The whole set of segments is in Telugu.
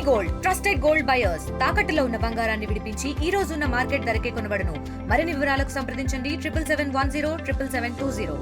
గోల్డ్ ట్రస్టెడ్ గోల్డ్ బయర్స్ తాకట్టులో ఉన్న బంగారాన్ని విడిపించి ఈ రోజు ఉన్న మార్కెట్ ధరకే కొనబడును. మరిన్ని వివరాలకు సంప్రదించండి 7771077720.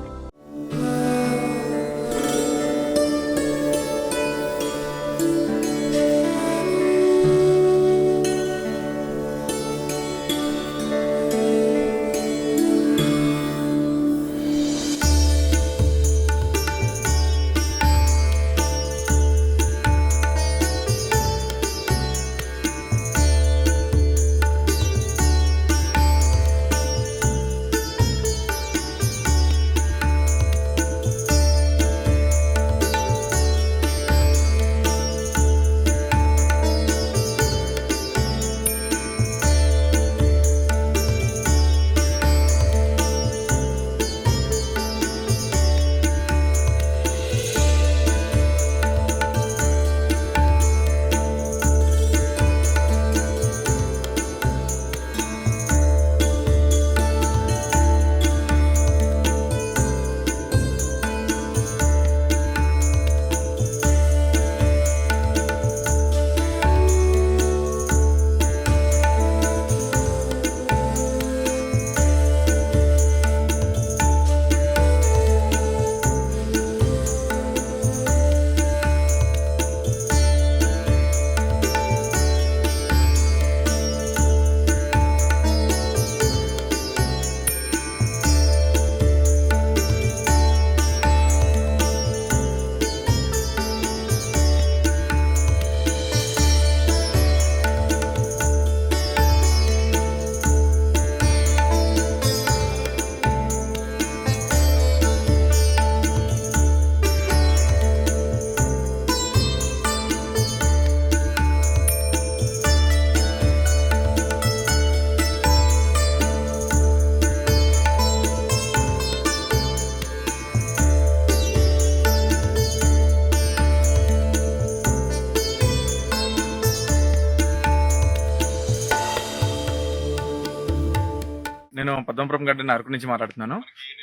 నేను పద్మపురం గార్డెన్ అరకు నుంచి మాట్లాడుతున్నాను.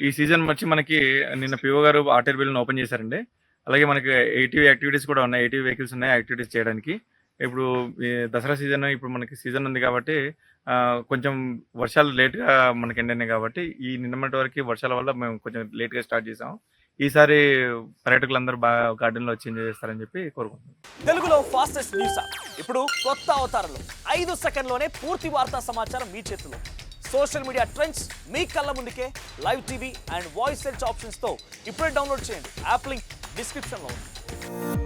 ఈ సీజన్ వచ్చి మనకి నిన్న పిఓ గారు ఆర్టీఆర్ బిల్లును ఓపెన్ చేశారండి. అలాగే మనకి 80 యాక్టివిటీస్ కూడా ఉన్నాయి, 80 వెహికల్స్ ఉన్నాయి యాక్టివిటీస్ చేయడానికి. ఇప్పుడు ఈ దసరా సీజన్ ఇప్పుడు మనకి సీజన్ ఉంది కాబట్టి కొంచెం వర్షాలు లేట్గా మనకి ఎండ్ కాబట్టి ఈ నిన్నటి వరకు వర్షాల వల్ల మేము కొంచెం లేట్గా స్టార్ట్ చేసాం. ఈసారి పర్యాటకులందరూ బాగా గార్డెన్లో వచ్చి ఎంజాయ్ చేస్తారని చెప్పి కోరుకుంటున్నాం. తెలుగులో ఫాస్టెస్ట్ న్యూస్ ఇప్పుడు కొత్త అవతారంలో 5 సెకండ్లోనే పూర్తి వార్తా సమాచారం మీ చేతిలో. సోషల్ మీడియా ట్రెండ్స్ మీ కళ్ళ ముందుకే live TV and voice search ఆప్షన్స్తో ఇప్పుడే డౌన్లోడ్ చేయండి. యాప్ లింక్ డిస్క్రిప్షన్లో ఉంది.